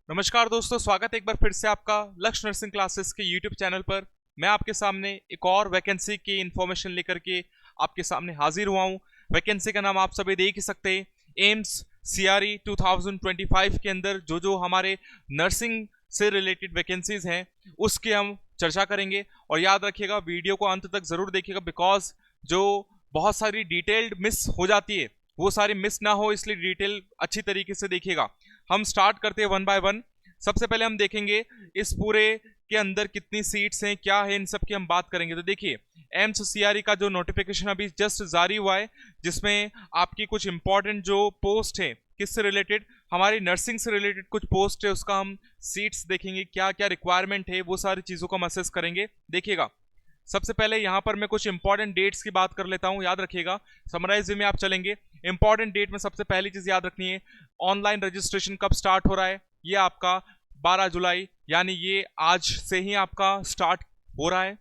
नमस्कार दोस्तों, स्वागत है एक बार फिर से आपका लक्ष्य नर्सिंग क्लासेस के यूट्यूब चैनल पर। मैं आपके सामने एक और वैकेंसी की इन्फॉर्मेशन लेकर के आपके सामने हाजिर हुआ हूं। वैकेंसी का नाम आप सभी देख ही सकते हैं, एम्स सीआरई 2025 के अंदर जो जो हमारे नर्सिंग से रिलेटेड वैकेंसीज हैं उसकी हम चर्चा करेंगे। और याद रखिएगा, वीडियो को अंत तक जरूर देखिएगा, बिकॉज जो बहुत सारी डिटेल्ड मिस हो जाती है वो सारी मिस ना हो, इसलिए डिटेल अच्छी तरीके से देखिएगा। हम स्टार्ट करते हैं वन बाय वन। सबसे पहले हम देखेंगे इस पूरे के अंदर कितनी सीट्स हैं, क्या है, इन सब की हम बात करेंगे। तो देखिए, एम्स सीआरई का जो नोटिफिकेशन अभी जस्ट जारी हुआ है, जिसमें आपकी कुछ इंपॉर्टेंट जो पोस्ट है किससे रिलेटेड, हमारी नर्सिंग से रिलेटेड कुछ पोस्ट है, उसका हम सीट्स देखेंगे, क्या क्या रिक्वायरमेंट है, वो सारी चीज़ों को हम असेस करेंगे। देखिएगा, सबसे पहले यहाँ पर मैं कुछ इंपॉर्टेंट डेट्स की बात कर लेता हूँ, याद रखिएगा। समराइज में आप चलेंगे, इंपॉर्टेंट डेट में सबसे पहली चीज याद रखनी है, ऑनलाइन रजिस्ट्रेशन कब स्टार्ट हो रहा है। ये आपका 12 जुलाई, यानी ये आज से ही आपका स्टार्ट हो रहा है।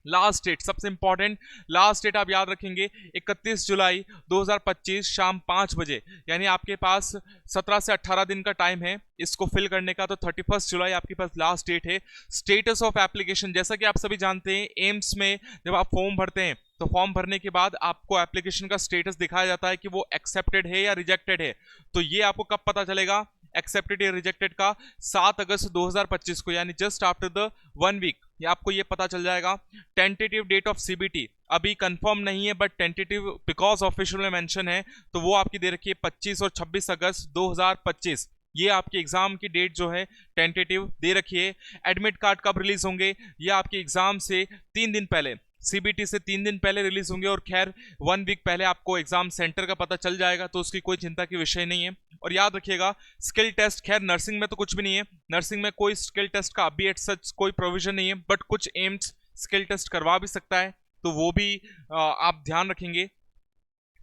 लास्ट डेट सबसे इंपॉर्टेंट, लास्ट डेट आप याद रखेंगे 31 जुलाई 2025 शाम 5 बजे, यानी आपके पास 17 से 18 दिन का टाइम है इसको फिल करने का। तो 31 जुलाई आपके पास लास्ट डेट है। स्टेटस ऑफ एप्लीकेशन, जैसा कि आप सभी जानते हैं, एम्स में जब आप फॉर्म भरते हैं तो फॉर्म भरने के बाद आपको एप्लीकेशन का स्टेटस दिखाया जाता है कि वो एक्सेप्टेड है या रिजेक्टेड है। तो ये आपको कब पता चलेगा एक्सेप्टेड या रिजेक्टेड का? 7 अगस्त 2025 को, यानी जस्ट आफ्टर द 1 वीक ये आपको ये पता चल जाएगा। टेंटेटिव डेट ऑफ सीबीटी अभी कंफर्म नहीं है, बट टेंटेटिव बिकॉज ऑफिशियल में मेंशन है, तो वो आपकी दे रखी है 25 और 26 अगस्त 2025। ये आपकी एग्जाम की डेट जो है टेंटेटिव दे रखी है। एडमिट कार्ड कब रिलीज होंगे? ये आपके एग्जाम से 3 दिन पहले, सीबीटी से 3 दिन पहले रिलीज होंगे। और खैर 1 वीक पहले आपको एग्जाम सेंटर का पता चल जाएगा, तो उसकी कोई चिंता की विषय नहीं है। और याद रखिएगा, स्किल टेस्ट, खैर नर्सिंग में तो कुछ भी नहीं है, नर्सिंग में कोई स्किल टेस्ट का अभी एट सच कोई प्रोविजन नहीं है, बट कुछ एम्स स्किल टेस्ट करवा भी सकता है, तो वो भी आप ध्यान रखेंगे।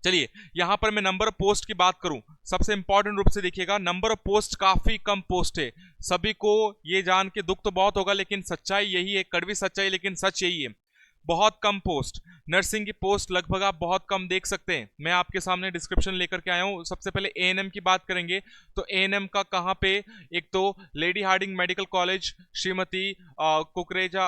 चलिए, यहां पर मैं नंबर ऑफ पोस्ट की बात करूं, सबसे इंपॉर्टेंट रूप से देखिएगा, नंबर ऑफ पोस्ट काफी कम पोस्ट है। सभी को ये जान के दुख तो बहुत होगा, लेकिन सच्चाई यही है, कड़वी सच्चाई लेकिन सच यही है। बहुत कम पोस्ट, नर्सिंग की पोस्ट लगभग आप बहुत कम देख सकते हैं। मैं आपके सामने डिस्क्रिप्शन लेकर के आया हूं। सबसे पहले एएनएम की बात करेंगे, तो एएनएम का कहां पे, एक तो Lady Hardinge medical college, Shrimati Kukreja,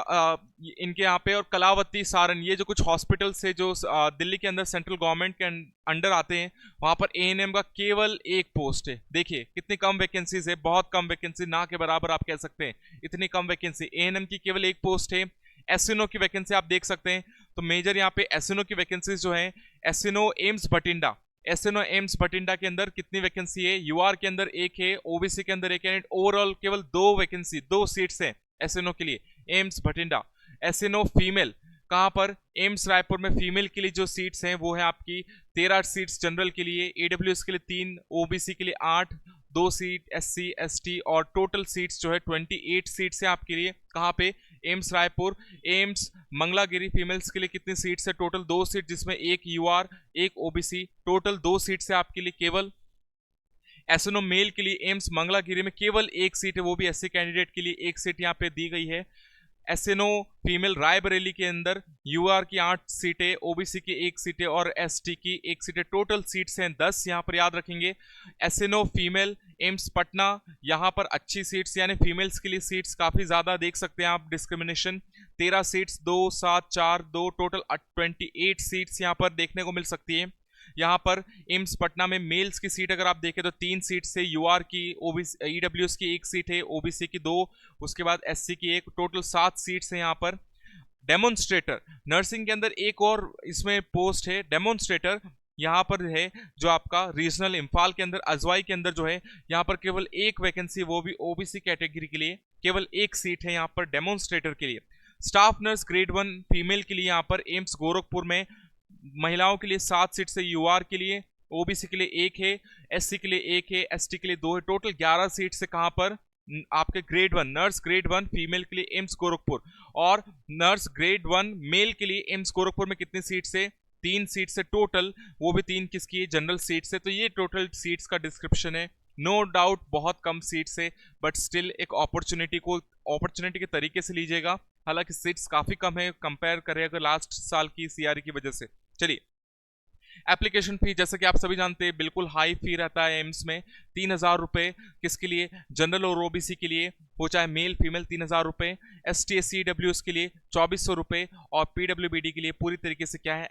इनके यहाँ पे, और कलावती सारन, ये जो कुछ हॉस्पिटल्स है जो दिल्ली के अंदर सेंट्रल गवर्नमेंट के अंडर आते हैं, वहां पर एएनएम का केवल एक पोस्ट है। देखिए कितनी कम वैकेंसीज है, बहुत कम वैकेंसी, ना के बराबर आप कह सकते हैं, इतनी कम वैकेंसी। एएनएम की केवल एक पोस्ट है। एसएनओ की वैकेंसी आप देख सकते हैं, तो मेजर यहाँ पे एसएनओ की वैकेंसीज जो है, SNO AIIMS Bathinda, SNO AIIMS Bathinda के अंदर कितनी वैकेंसी है? यूआर के अंदर एक है, ओबीसी के अंदर एक है, ओवरऑल केवल 2 वैकेंसी, 2 सीट्स हैं एसएनओ के लिए, एम्स बठिंडा। एसएनओ फीमेल कहां पर? एम्स रायपुर में फीमेल के लिए जो सीट्स हैं वो है आपकी 13 सीट्स जनरल के लिए, ईडब्ल्यूएस के लिए 3, ओबीसी के लिए 8, 2 सीट एससी एसटी, और टोटल सीट्स जो है 28 सीट्स हैं आपके लिए। कहां पे? AIIMS Raipur. AIIMS Mangalagiri females के लिए कितनी सीट्स है? टोटल 2 सीट, जिसमें एक यूआर एक ओबीसी, टोटल 2 सीट्स है आपके लिए केवल। एसएनओ मेल के लिए एम्स मंगलागिरी में केवल एक सीट है, वो भी एससी कैंडिडेट के लिए एक सीट यहाँ पे दी गई है। एसएनओ फीमेल रायबरेली के अंदर यूआर की 8 सीटें, ओबीसी की 1 सीटें और एसटी की 1 सीटें, टोटल सीट्स हैं 10, यहाँ पर याद रखेंगे। एसएनओ फीमेल एम्स पटना, यहाँ पर अच्छी सीट्स, यानी फीमेल्स के लिए सीट्स काफ़ी ज़्यादा देख सकते हैं आप, डिस्क्रिमिनेशन। 13 सीट्स, 2 7 4 2, टोटल 28 सीट्स यहाँ पर देखने को मिल सकती है। यहाँ पर एम्स पटना में मेल्स की सीट अगर आप देखें तो 3 सीट से, यूआर की, ओबीसी ईडब्ल्यूएस की 1 सीट है, ओबीसी की 2, उसके बाद एससी की 1, टोटल 7 सीट्स हैं यहाँ पर। डेमोन्स्ट्रेटर नर्सिंग के अंदर एक और इसमें पोस्ट है, डेमोन्स्ट्रेटर, यहाँ पर है जो आपका रीजनल इम्फाल के अंदर, अजवाई के अंदर जो है, यहाँ पर केवल एक वैकेंसी, वो भी ओबीसी कैटेगरी के लिए, केवल एक सीट है यहाँ पर डेमोन्स्ट्रेटर के लिए। स्टाफ नर्स ग्रेड 1 फीमेल के लिए यहाँ पर एम्स गोरखपुर में, महिलाओं के लिए 7 सीट से, यूआर के लिए, ओबीसी के लिए 1 है, एससी के लिए 1 है, एसटी के लिए 2 है, टोटल 11 सीट से कहां पर? आपके ग्रेड 1 नर्स ग्रेड 1 फीमेल के लिए एम्स गोरखपुर, और नर्स ग्रेड 1 मेल के लिए एम्स गोरखपुर में कितनी सीट से? 3 सीट से टोटल, वो भी 3 किसकी है? जनरल सीट से। तो ये टोटल सीट्स का डिस्क्रिप्शन है। नो डाउट बहुत कम सीट्स है, बट स्टिल एक अपॉर्चुनिटी को अपॉर्चुनिटी के तरीके से लीजिएगा। हालांकि सीट्स काफी कम है कंपेयर करें अगर लास्ट साल की सीआरई की वजह से। चलिए, एप्लीकेशन फी जैसे कि आप सभी जानते हैं बिल्कुल हाई फी रहता है एम्स में, 3,000 रुपये। किसके लिए? जनरल और ओबीसी के लिए, वो चाहे मेल फीमेल 3,000 रुपये। ST/SC/EWS के लिए 2,400 रुपये, और PWBD के लिए पूरी तरीके से क्या है,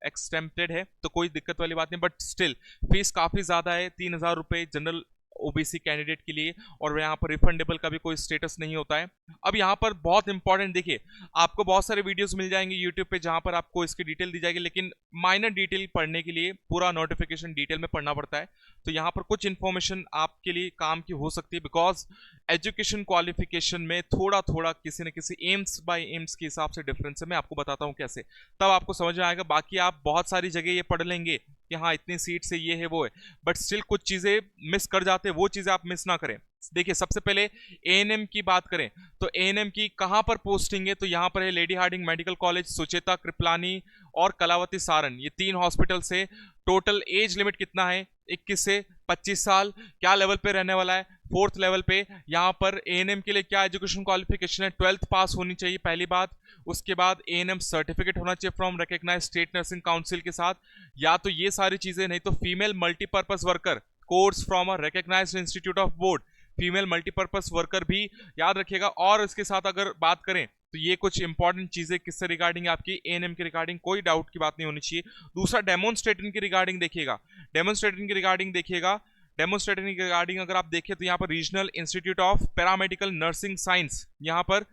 एक्सटेम्प्टेड है, तो कोई दिक्कत वाली बात नहीं, बट स्टिल फीस काफ़ी ज़्यादा है, 3,000 रुपये जनरल ओबीसी कैंडिडेट के लिए, और यहाँ पर रिफंडेबल का भी कोई स्टेटस नहीं होता है। अब यहाँ पर बहुत इंपॉर्टेंट देखिए, आपको बहुत सारे वीडियोस मिल जाएंगे यूट्यूब पे जहाँ पर आपको इसकी डिटेल दी जाएगी, लेकिन माइनर डिटेल पढ़ने के लिए पूरा नोटिफिकेशन डिटेल में पढ़ना पड़ता है। तो यहाँ पर कुछ इन्फॉर्मेशन आपके लिए काम की हो सकती है, बिकॉज एजुकेशन क्वालिफिकेशन में थोड़ा थोड़ा किसी न किसी एम्स बाय एम्स के हिसाब से डिफरेंस है। मैं आपको बताता हूँ कैसे, तब आपको समझ में आएगा। बाकी आप बहुत सारी जगह ये पढ़ लेंगे कि हाँ इतनी सीट से ये है वो है, बट स्टिल कुछ चीज़ें मिस कर जाते हैं, वो चीज़ें आप मिस ना करें। देखिए सबसे पहले एएनएम की बात करें तो एएनएम की कहां पर पोस्टिंग है, तो यहां पर है Lady Hardinge medical college, Sucheta Kripalani और कलावती सारन, ये 3 हॉस्पिटल से। टोटल एज लिमिट कितना है, 21 से 25 साल। क्या लेवल पे रहने वाला है, 4th लेवल पे। यहां पर एएनएम के लिए क्या एजुकेशन क्वालिफिकेशन है, 12th पास होनी चाहिए पहली बात। उसके बाद एएनएम सर्टिफिकेट होना चाहिए from recognise state nursing council के साथ, या तो ये सारी चीजें, नहीं तो female multipurpose worker course from a recognised institute of board, female multipurpose worker भी याद रखिएगा। और इसके साथ अगर बात करें तो ये कुछ इंपॉर्टेंट चीजें किससे रिगार्डिंग, आपकी एएनएम के रिगार्डिंग, कोई डाउट की बात नहीं होनी चाहिए। दूसरा डेमोन्स्ट्रेटिंग की रिगार्डिंग देखिएगा, डेमोन्स्ट्रेटिंग की रिगार्डिंग देखिएगा, डेमोन्स्ट्रेटिंग की रिगार्डिंग अगर आप देखें तो यहाँ पर regional institute of paramedical nursing science यहाँ पर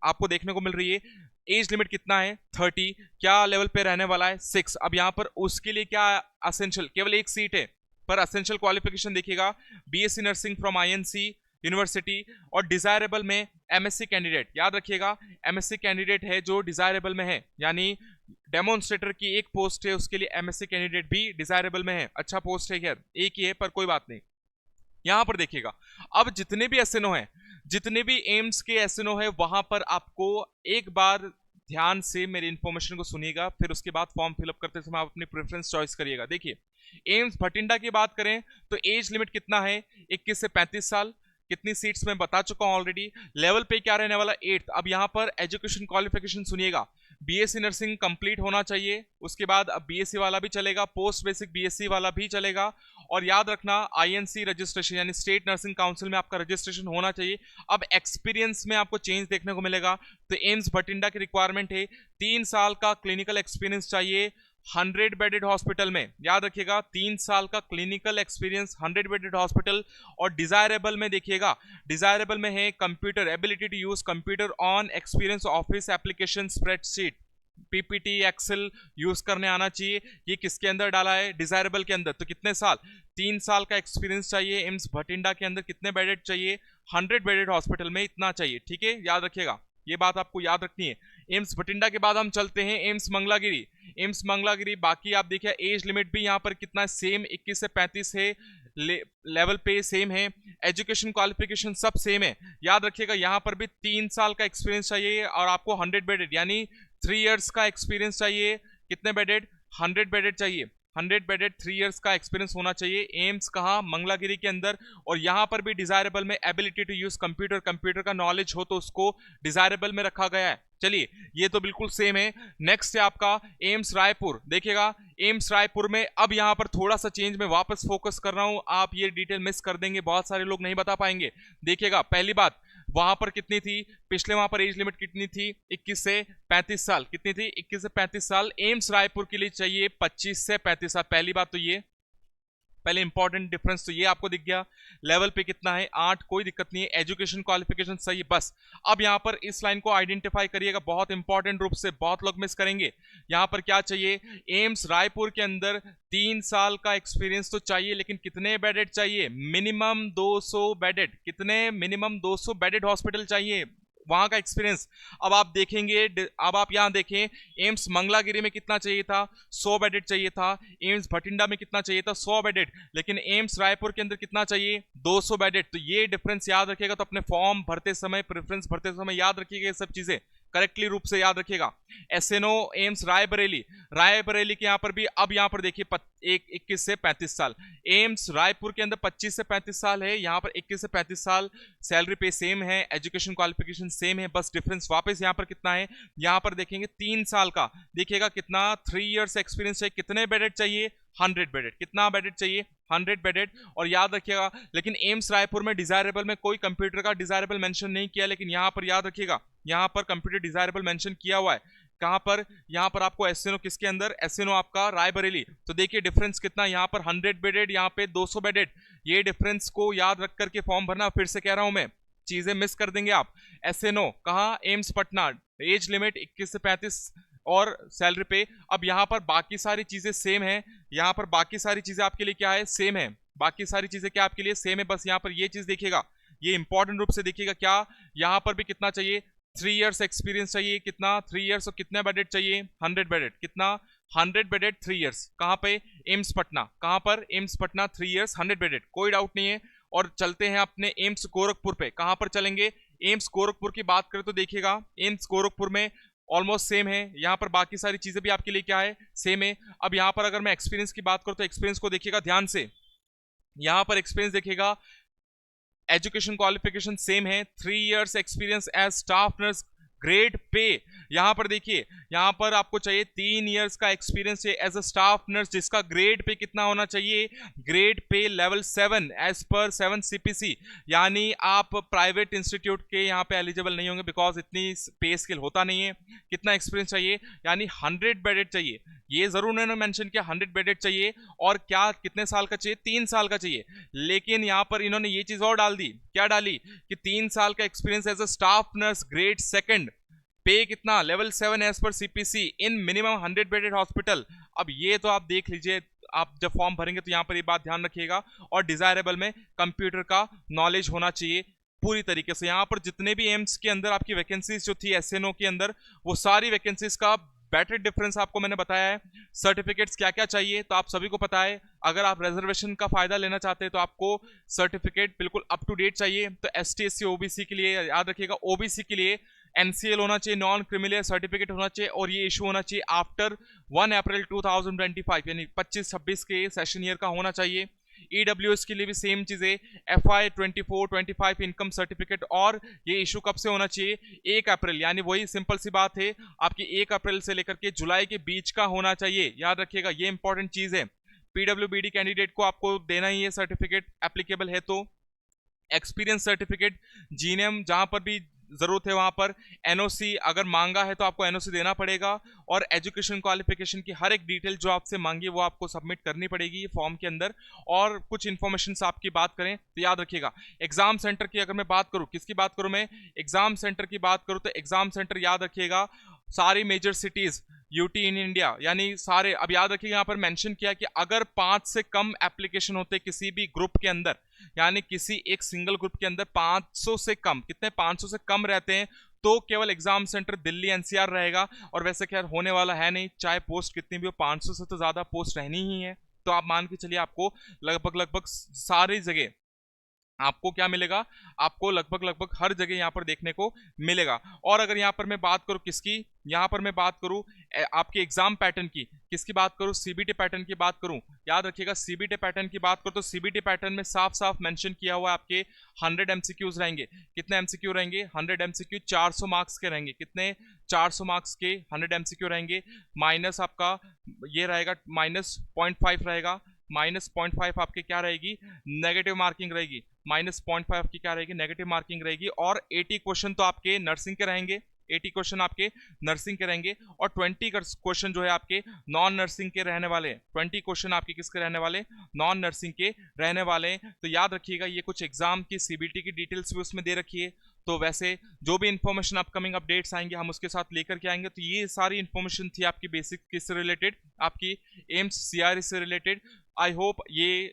आपको देखने को मिल रही है। एज लिमिट कितना है, 30। क्या लेवल पे रहने वाला है, 6। अब यहाँ पर उसके लिए क्या असेंशियल, केवल एक सीट है, पर असेंशियल क्वालिफिकेशन देखिएगा, BSc nursing from INC university, और डिजायरेबल में एमएससी कैंडिडेट। याद रखिएगा एमएससी कैंडिडेट है जो डिजायरेबल में है, यानी डेमोन्स्ट्रेटर की एक पोस्ट है उसके लिए एमएससी कैंडिडेट भी डिजायरेबल में है। अच्छा पोस्ट है, खैर एक ही है पर कोई बात नहीं। यहां पर देखिएगा अब जितने भी एसएनओ हैं, जितने भी एम्स के एसएनओ है, वहां पर आपको एक बार ध्यान से मेरी इंफॉर्मेशन को सुनिएगा, फिर उसके बाद फॉर्म फिलअप करते समय आप अपनी प्रेफरेंस चॉइस करिएगा। देखिए एम्स भटिंडा की बात करें तो एज लिमिट कितना है, 21 से 35 साल। कितनी सीट्स में बता चुका हूं ऑलरेडी। लेवल पे क्या रहने वाला, 8th। अब यहां पर एजुकेशन क्वालिफिकेशन सुनिएगा, बीएससी नर्सिंग कंप्लीट होना चाहिए, उसके बाद अब बीएससी वाला भी चलेगा, पोस्ट बेसिक बीएससी वाला भी चलेगा, और याद रखना आईएनसी रजिस्ट्रेशन यानी स्टेट नर्सिंग काउंसिल में आपका रजिस्ट्रेशन होना चाहिए। अब एक्सपीरियंस में आपको चेंज देखने को मिलेगा, तो एम्स भटिंडा की रिक्वायरमेंट है 3 साल का क्लिनिकल एक्सपीरियंस चाहिए 100 बेडेड हॉस्पिटल में। याद रखिएगा 3 साल का क्लिनिकल एक्सपीरियंस 100 बेडेड हॉस्पिटल। और डिजायरेबल में देखिएगा, डिजायरेबल में है computer ability to use computer on experience office application spreadsheet, PPT Excel use करने आना चाहिए। ये किसके अंदर डाला है, डिजायरेबल के अंदर। तो कितने साल, 3 साल का एक्सपीरियंस चाहिए। एम्स भटिंडा के अंदर कितने बेडेड चाहिए, 100 बेडेड हॉस्पिटल में इतना चाहिए। ठीक है, याद रखिएगा, ये बात आपको याद रखनी है। एम्स भटिंडा के बाद हम चलते हैं एम्स मंगलागिरी। एम्स मंगलागिरी बाकी आप देखिए एज लिमिट भी यहाँ पर कितना सेम 21 से 35 है, लेवल पे सेम है, एजुकेशन क्वालिफिकेशन सब सेम है। याद रखिएगा यहाँ पर भी 3 साल का एक्सपीरियंस चाहिए और आपको 100 बेडेड यानी 3 इयर्स का एक्सपीरियंस चाहिए। कितने बेडेड, 100 बेडेड चाहिए, 100 बेडेड 3 इयर्स का एक्सपीरियंस होना चाहिए। एम्स कहाँ, मंगलागिरी के अंदर। और यहाँ पर भी डिजायरेबल में ability to use computer, computer का नॉलेज हो तो उसको डिजायरेबल में रखा गया है। चलिए ये तो बिल्कुल सेम है। नेक्स्ट है आपका एम्स रायपुर। देखिएगा एम्स रायपुर में अब यहाँ पर थोड़ा सा चेंज में वापस फोकस कर रहा हूं, आप ये डिटेल मिस कर देंगे, बहुत सारे लोग नहीं बता पाएंगे। देखिएगा पहली बात वहां पर कितनी थी, पिछले वहां पर एज लिमिट कितनी थी, 21 से 35 साल। कितनी थी, 21 से 35 साल। एम्स रायपुर के लिए चाहिए 25 से 35 साल। पहली बात तो ये, पहले इंपॉर्टेंट डिफरेंस तो ये आपको दिख गया। लेवल पे कितना है, 8, कोई दिक्कत नहीं है। एजुकेशन क्वालिफिकेशन सही है बस। अब यहाँ पर इस लाइन को आइडेंटिफाई करिएगा बहुत इंपॉर्टेंट रूप से, बहुत लोग मिस करेंगे। यहाँ पर क्या चाहिए, एम्स रायपुर के अंदर 3 साल का एक्सपीरियंस तो चाहिए, लेकिन कितने बेडेड चाहिए, मिनिमम 200 बेडेड। कितने, मिनिमम 200 बेडेड हॉस्पिटल चाहिए, वहां का एक्सपीरियंस। अब आप देखेंगे, अब आप यहां देखें एम्स मंगलागिरी में कितना चाहिए था, 100 बेडेड चाहिए था। एम्स भटिंडा में कितना चाहिए था, 100 बेडेड। लेकिन एम्स रायपुर के अंदर कितना चाहिए, 200 बेडेड। तो ये डिफरेंस याद रखिएगा, तो अपने फॉर्म भरते समय, प्रेफरेंस भरते समय याद रखिएगा ये सब चीजें। करेक्टली रूप से याद रखिएगा। एसएनओ एम्स रायबरेली, रायबरेली के यहाँ पर भी अब यहाँ पर देखिए 21 से 35 साल। एम्स रायपुर के अंदर 25 से 35 साल है, यहाँ पर 21 से 35 साल। सैलरी पे सेम है, एजुकेशन क्वालिफिकेशन सेम है, बस डिफरेंस वापस यहाँ पर कितना है, यहाँ पर देखेंगे 3 साल का, देखिएगा कितना 3 इयर्स एक्सपीरियंस चाहिए, कितने बेडेड चाहिए 100 बेडेड, कितना बेडेड चाहिए 100 बेडेड। और याद रखिएगा लेकिन एम्स रायपुर में डिजायरेबल में कोई कंप्यूटर का डिजायरेबल मेंशन नहीं किया, लेकिन यहाँ पर याद रखिएगा यहाँ पर कंप्यूटर डिजायरेबल मेंशन किया हुआ है। कहां पर, यहां पर आपको एसएनओ किसके अंदर, एसएनओ आपका रायबरेली। तो देखिए डिफरेंस कितना, यहां पर 100 बेडेड, यहां पे 200 बेडेड। ये डिफरेंस को याद रख करके फॉर्म भरना, फिर से कह रहा हूं मैं, चीजें मिस कर देंगे आप। एसएनओ कहां, एम्स पटना, एज लिमिट 21 से 35 और सैलरी पे। अब यहां पर बाकी सारी चीजें सेम है, यहां पर बाकी सारी चीजें आपके लिए क्या है, सेम है, बाकी सारी चीजें क्या आपके लिए सेम है, बस यहां पर ये चीज देखिएगा, ये इंपॉर्टेंट रूप से देखिएगा क्या, यहां पर भी कितना चाहिए 3 इयर्स एक्सपीरियंस चाहिए, कितना 3 इयर्स, और कितने बेडेड चाहिए 100 बेडेड, कितना 100 बेडेड 3 इयर्स। कहां पे, एम्स पटना, कहां पर, एम्स पटना 3 इयर्स 100 बेडेड, कोई डाउट नहीं है। और चलते हैं अपने एम्स गोरखपुर पे, कहां पर चलेंगे, एम्स गोरखपुर की बात करें तो देखिएगा एम्स गोरखपुर में ऑलमोस्ट सेम है, यहां पर बाकी सारी चीजें भी आपके लिए क्या है, सेम है। अब यहां पर अगर मैं एक्सपीरियंस की बात करूं तो एक्सपीरियंस को देखिएगा ध्यान से, यहां पर एक्सपीरियंस देखिएगा, एजुकेशन क्वालिफिकेशन सेम है, 3 years experience as staff nurse, grade pay, यहां पर देखिए यहां पर आपको चाहिए 3 इयर्स का experience as a staff nurse, जिसका ग्रेड पे कितना होना चाहिए, ग्रेड पे लेवल 7 एज पर 7 सीपीसी। यानी आप प्राइवेट इंस्टीट्यूट के यहां पे एलिजिबल नहीं होंगे, बिकॉज इतनी पे स्केल होता नहीं है। कितना एक्सपीरियंस चाहिए, यानी 100 बेडेड चाहिए, ये जरूर उन्होंने मेंशन किया 100 बेडेड चाहिए, और क्या कितने साल का चाहिए, 3 साल का चाहिए। लेकिन यहां पर इन्होंने ये चीज और डाल दी, क्या डाली, कि 3 साल का experience as a staff nurse grade second, pay कितना, level 7 as per CPC in minimum 100 bedded hospital. अब ये तो आप देख लीजिए, आप जब फॉर्म भरेंगे तो यहां पर ये बात ध्यान रखिएगा। और डिजायरेबल में कंप्यूटर का नॉलेज होना चाहिए पूरी तरीके से। यहां पर जितने भी एम्स के अंदर आपकी वैकेंसीज जो थी एसएनओ के अंदर, वो सारी वैकेंसीज का बेटर डिफरेंस आपको मैंने बताया है। सर्टिफिकेट्स क्या क्या चाहिए तो आप सभी को पता है, अगर आप रिजर्वेशन का फायदा लेना चाहते हैं तो आपको सर्टिफिकेट बिल्कुल अप टू डेट चाहिए। तो एसटी एससी ओबीसी के लिए याद रखिएगा, ओबीसी के लिए एनसीएल होना चाहिए, नॉन क्रिमिनल सर्टिफिकेट होना चाहिए, और ये इशू होना चाहिए आफ्टर 1 अप्रैल 2025, यानी 25-26 के सेशन ईयर का होना चाहिए। ईडब्ल्यूएस के लिए भी सेम चीजें, FI 24-25 इनकम सर्टिफिकेट, और ये इशू कब से होना चाहिए, 1 अप्रैल, यानी वही सिंपल सी बात है आपकी 1 अप्रैल से लेकर के जुलाई के बीच का होना चाहिए, याद रखिएगा ये इंपॉर्टेंट चीज है। पीडब्ल्यूबीडी कैंडिडेट को आपको देना ही है सर्टिफिकेट, एप्लीकेबल है तो। एक्सपीरियंस सर्टिफिकेट, जीएनएम जहां पर भी जरूरत है वहां पर, एनओसी अगर मांगा है तो आपको एनओसी देना पड़ेगा, और एजुकेशन क्वालिफिकेशन की हर एक डिटेल जो आपसे मांगी वो आपको सबमिट करनी पड़ेगी फॉर्म के अंदर। और कुछ इंफॉर्मेशन आपकी बात करें तो याद रखिएगा, एग्जाम सेंटर की अगर मैं बात करूं, किसकी बात करूं मैं, एग्जाम सेंटर की बात करूं तो एग्जाम सेंटर याद रखिएगा सारी major cities UT in India, यानी सारे। अब याद रखिए यहाँ पर मेंशन किया कि अगर 5 से कम एप्लीकेशन होते किसी भी ग्रुप के अंदर, यानी किसी एक सिंगल ग्रुप के अंदर 500 से कम, कितने 500 से कम रहते हैं, तो केवल एग्जाम सेंटर दिल्ली एनसीआर रहेगा। और वैसे खैर होने वाला है नहीं, चाहे पोस्ट कितनी भी हो, 500 से तो ज्यादा पोस्ट रहनी ही है। तो आप मान के चलिए आपको लगभग लगभग सारी जगह आपको क्या मिलेगा, आपको लगभग लगभग हर जगह यहां पर देखने को मिलेगा। और अगर यहां पर मैं बात करूं किसकी, यहां पर मैं बात करूं आपके एग्जाम पैटर्न की, किसकी बात करूं, सीबीटी पैटर्न की बात करूं। याद रखिएगा सीबीटी पैटर्न की बात करूं तो सीबीटी पैटर्न में साफ साफ मेंशन किया हुआ है आपके 100 एमसीक्यूज रहेंगे। कितने एमसीक्यू रहेंगे, 100 एमसीक्यू, 400 मार्क्स के रहेंगे। कितने, 400 मार्क्स के 100 एमसीक्यू रहेंगे। माइनस आपका ये रहेगा, -0.5 रहेगा, -0.5 आपके क्या रहेगी, नेगेटिव मार्किंग रहेगी, -0.5 आपकी क्या रहेगी, नेगेटिव मार्किंग रहेगी। और 80 क्वेश्चन तो आपके नर्सिंग के रहेंगे, 80 क्वेश्चन आपके नर्सिंग के रहेंगे, और 20 क्वेश्चन जो है आपके नॉन नर्सिंग के रहने वाले हैं। 20 क्वेश्चन आपके किसके रहने वाले, नॉन नर्सिंग के रहने वाले हैं। तो याद रखिएगा ये कुछ एग्जाम की सीबीटी की डिटेल्स भी उसमें दे रखी है। तो वैसे जो भी इंफॉर्मेशन अपकमिंग अपडेट्स आएंगे हम उसके साथ लेकर के आएंगे। तो ये सारी इंफॉर्मेशन थी आपकी बेसिक किससे रिलेटेड, आपकी एम्स सीआरई से रिलेटेड। आई होप ये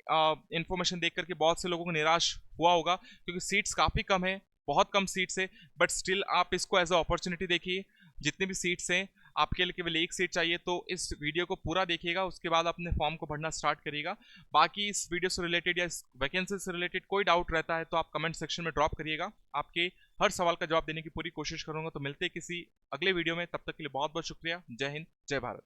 इंफॉर्मेशन देख करके बहुत से लोगों को निराश हुआ होगा, क्योंकि सीट्स काफ़ी कम है, बहुत कम सीट्स है, बट स्टिल आप इसको एज अ अपॉर्चुनिटी देखिए। जितनी भी सीट्स हैं आपके लिए केवल एक सीट चाहिए, तो इस वीडियो को पूरा देखिएगा, उसके बाद अपने फॉर्म को भरना स्टार्ट करिएगा। बाकी इस वीडियो से रिलेटेड या इस वैकेंसी से रिलेटेड कोई डाउट रहता है तो आप कमेंट सेक्शन में ड्रॉप करिएगा, आपके हर सवाल का जवाब देने की पूरी कोशिश करूंगा। तो मिलते हैं किसी अगले वीडियो में, तब तक के लिए बहुत बहुत शुक्रिया। जय हिंद, जय भारत।